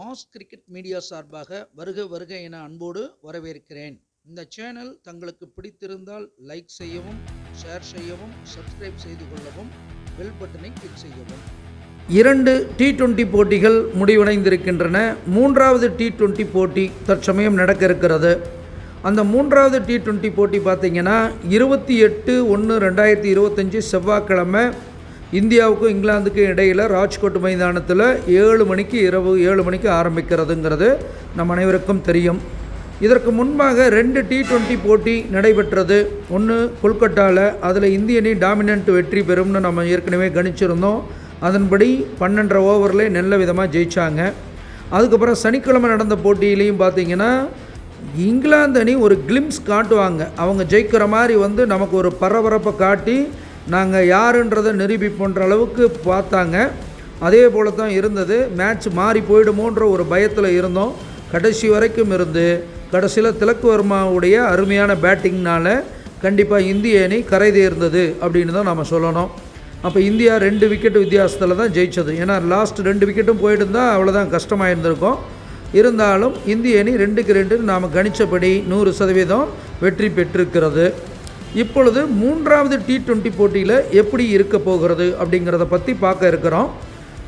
Mass cricket media சார்பாக வருக வருக என அன்போடு வரவேற்கிறேன். இந்த சேனல் தங்களுக்கு பிடித்திருந்தால் லைக் செய்யவும், ஷேர் செய்யவும், சப்ஸ்கிரைப் செய்து கொள்ளவும், பெல் பட்டனை கிளிக் செய்யவும். 2 T20 போட்டிகள் முடிவடைந்திருக்கின்றன. 3வது T20 போட்டி தற்சமயம் நடக்க இருக்கிறது. அந்த 3வது T20 போட்டி பார்த்திங்கன்னா 28/1/2025 செவ்வாய்க்கிழமை இந்தியாவுக்கும் இங்கிலாந்துக்கும் இடையில் ராஜ்கோட் மைதானத்தில் 7 மணிக்கு இரவு 7 மணிக்கு ஆரம்பிக்கிறதுங்கிறது நம் அனைவருக்கும் தெரியும். இதற்கு முன்பாக 2 T20 போட்டி நடைபெற்றது. ஒன்று கொல்கட்டாவில், அதில் இந்திய அணி டாமினன்ட் வெற்றி பெறும்னு நம்ம ஏற்கனவே கணிச்சிருந்தோம். அதன்படி 12.5 ஓவரில் நல்ல விதமாக ஜெயித்தாங்க. அதுக்கப்புறம் சனிக்கிழமை நடந்த போட்டியிலையும் பார்த்திங்கன்னா இங்கிலாந்து அணி ஒரு கிளிம்ஸ் காட்டுவாங்க. அவங்க ஜெயிக்கிற மாதிரி நமக்கு ஒரு பரபரப்பை காட்டி நாங்கள் யாருன்றதை நிரூபிப்போன்ற அளவுக்கு பார்த்தாங்க. அதே போல் தான் இருந்தது. மேட்ச் மாறி போயிடுமோன்ற ஒரு பயத்தில் இருந்தோம். கடைசி வரைக்கும் இருந்து கடைசியில் திலக் வர்மாவுடைய அருமையான பேட்டிங்னால் கண்டிப்பாக இந்திய அணி கரை தேர்ந்தது அப்படின்னு தான் நம்ம சொல்லணும். அப்போ இந்தியா 2 விக்கெட் வித்தியாசத்தில் தான் ஜெயித்தது. ஏன்னா லாஸ்ட் 2 விக்கெட்டும் போயிட்டு இருந்தால் அவ்வளோதான் கஷ்டமாக இருந்திருக்கும். இருந்தாலும் இந்திய அணி 2க்கு 2 நாம் கணித்தபடி 100% வெற்றி பெற்றிருக்கிறது. இப்பொழுது 3வது T20 போட்டியில் எப்படி இருக்க போகிறது அப்படிங்கிறத பற்றி பார்க்க இருக்கிறோம்.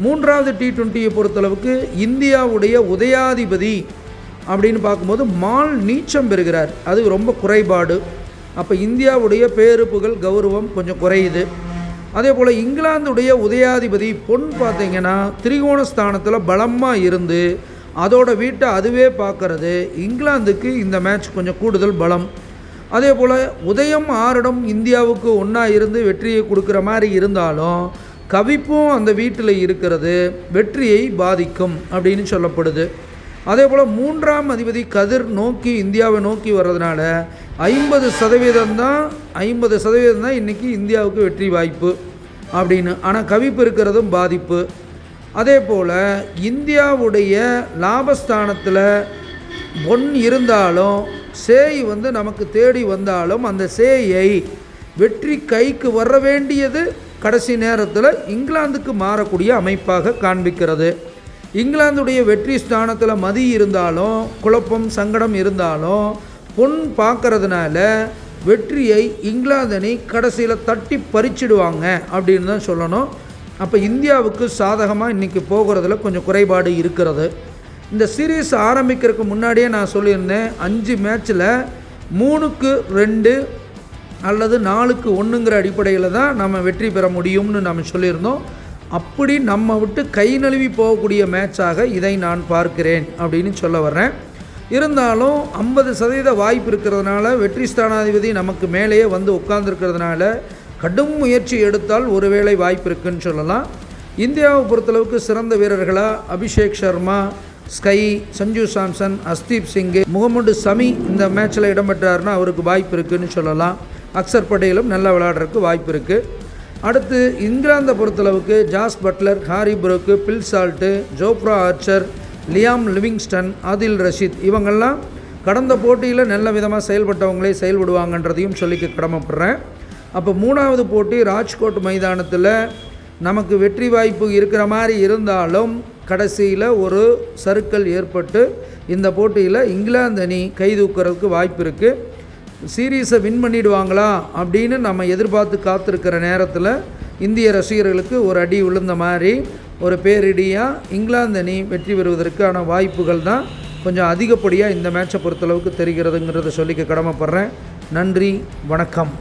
3வது T20யை பொறுத்தளவுக்கு இந்தியாவுடைய உதயாதிபதி அப்படின்னு பார்க்கும்போது மால் நீச்சம் பெறுகிறார். அது ரொம்ப குறைபாடு. அப்போ இந்தியாவுடைய பேரு புகழ் கௌரவம் கொஞ்சம் குறையுது. அதே போல் இங்கிலாந்துடைய உதயாதிபதி பொன் பார்த்திங்கன்னா திரிகோணஸ்தானத்தில் பலமாக இருந்து அதோட வீட்டை அதுவே பார்க்கறது இங்கிலாந்துக்கு இந்த மேட்ச் கொஞ்சம் கூடுதல் பலம். அதே போல் உதயம் ஆரிடம் இந்தியாவுக்கு ஒன்றா இருந்து வெற்றியை கொடுக்குற மாதிரி இருந்தாலும் கவிப்பும் அந்த வீட்டில் இருக்கிறது வெற்றியை பாதிக்கும் அப்படின்னு சொல்லப்படுது. அதே போல் 3ஆம் அதிபதி கதிர் நோக்கி இந்தியாவை நோக்கி வர்றதுனால 50% தான் இன்றைக்கி இந்தியாவுக்கு வெற்றி வாய்ப்பு அப்படின்னு. ஆனால் கவிப்பு இருக்கிறதும் பாதிப்பு. அதே போல் இந்தியாவுடைய லாபஸ்தானத்தில் பொன் இருந்தாலும் சேய் நமக்கு தேடி வந்தாலும் அந்த சேயை வெற்றி கைக்கு வர வேண்டியது கடைசி நேரத்தில் இங்கிலாந்துக்கு மாறக்கூடிய அமைப்பாக காண்பிக்கிறது. இங்கிலாந்துடைய வெற்றி ஸ்தானத்தில் மதி இருந்தாலும் குழப்பம் சங்கடம் இருந்தாலும் பொன் பார்க்கறதுனால வெற்றியை இங்கிலாந்து அணி கடைசியில் தட்டி பறிச்சிடுவாங்க அப்படின்னு தான் சொல்லணும். அப்போ இந்தியாவுக்கு சாதகமாக இன்றைக்கி போகிறதுல கொஞ்சம் குறைபாடு இருக்கிறது. இந்த சீரீஸ் ஆரம்பிக்கிறதுக்கு முன்னாடியே நான் சொல்லியிருந்தேன் 5 மேட்ச்சில் 3-2 அல்லது 4-1ங்கிற அடிப்படையில் தான் நம்ம வெற்றி பெற முடியும்னு நம்ம சொல்லியிருந்தோம். அப்படி நம்ம விட்டு கை நழுவி போகக்கூடிய மேட்சாக இதை நான் பார்க்கிறேன் அப்படின்னு சொல்ல வர்றேன். இருந்தாலும் 50% வாய்ப்பு இருக்கிறதுனால வெற்றி ஸ்தானாதிபதி நமக்கு மேலேயே உட்கார்ந்துருக்கிறதுனால கடும் முயற்சி எடுத்தால் ஒருவேளை வாய்ப்பு இருக்குன்னு சொல்லலாம். இந்தியாவை பொறுத்தளவுக்கு சிறந்த வீரர்களாக அபிஷேக் சர்மா, ஸ்கை, சஞ்சு சாம்சன், அஸ்தீப் சிங், முகமது சமி இந்த மேட்ச்சில் இடம்பெற்றாருன்னா அவருக்கு வாய்ப்பு இருக்குதுன்னு சொல்லலாம். அக்சர் பட்டேலும் நல்லா விளையாடுறதுக்கு வாய்ப்பு இருக்குது. அடுத்து இங்கிலாந்தை பொறுத்தளவுக்கு Jos Buttler, Harry Brook, Phil Salt, Jofra Archer, Liam Livingstone, Adil Rashid இவங்கெல்லாம் கடந்த போட்டியில் நல்ல விதமாக செயல்பட்டவங்களே செயல்படுவாங்கன்றதையும் சொல்லிக்க கடமைப்படுறேன். அப்போ 3வது போட்டி ராஜ்கோட் மைதானத்தில் நமக்கு வெற்றி வாய்ப்பு இருக்கிற மாதிரி இருந்தாலும் கடைசியில் ஒரு சறுக்கல் ஏற்பட்டு இந்த போட்டியில் இங்கிலாந்து அணி கைதூக்கிறதுக்கு வாய்ப்பு இருக்குது. சீரீஸை வின் பண்ணிடுவாங்களா அப்படின்னு நம்ம எதிர்பார்த்து காத்திருக்கிற நேரத்தில் இந்திய ரசிகர்களுக்கு ஒரு அடி விழுந்த மாதிரி ஒரு பேரிடியாக இங்கிலாந்து அணி வெற்றி பெறுவதற்கான வாய்ப்புகள் தான் கொஞ்சம் அதிகப்படியாக இந்த மேட்சை பொறுத்தளவுக்கு தெரிகிறதுங்கிறத சொல்லிக்க கடமைப்படுறேன். நன்றி, வணக்கம்.